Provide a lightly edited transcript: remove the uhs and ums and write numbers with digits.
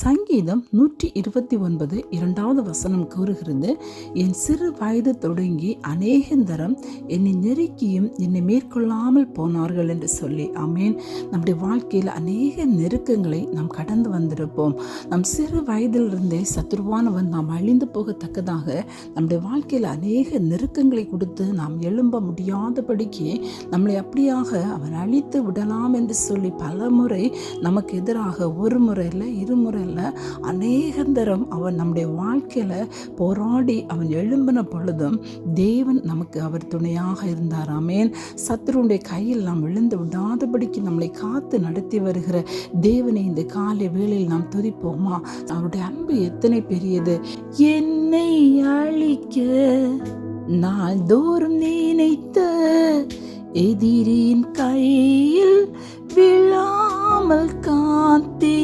சங்கீதம் 129 2வது வசனம் கூறுகிறது, என் சிறு வயது தொடங்கி அநேகந்தரம் என்னை நெருக்கியும் என்னை மேற்கொள்ளாமல் போனார்கள் என்று சொல்லி. ஆமேன். நம்முடைய வாழ்க்கையில் அநேக நெருக்கங்களை நாம் கடந்து வந்திருப்போம். நம் சிறு வயதிலிருந்தே சத்துருவானவன் நாம் அழிந்து போகத்தக்கதாக நம்முடைய வாழ்க்கையில் அநேக நெருக்கங்களை கொடுத்து நாம் எழும்ப முடியாதபடிக்கு நம்மளை அப்படியாக அவன் அழித்து விடலாம் என்று சொல்லி பல முறை நமக்கு எதிராக ஒரு முறை இல்லை, இருமுறை இல்லை, அநேகந்தரம் அவன் நம்முடைய வாழ்க்கையில் போராடி அவன் எழும்பின பொழுதும் தேவன் நமக்கு அவர் துணையாக இருந்தார். ஆமேன். சத்துருடைய கையில் நாம் விழுந்து விடாதபடிக்கு நம்மளை காத்து நடத்தி வருகிற தேவனை இந்த காலை வேளையில் நாம் துதிப்போமா? அவருடைய அன்பு எத்தனை பெரியது! என்னை அழிக்க நாள்தோறும் நினைத்த எதிரின் கையில் விழாமல் காத்தே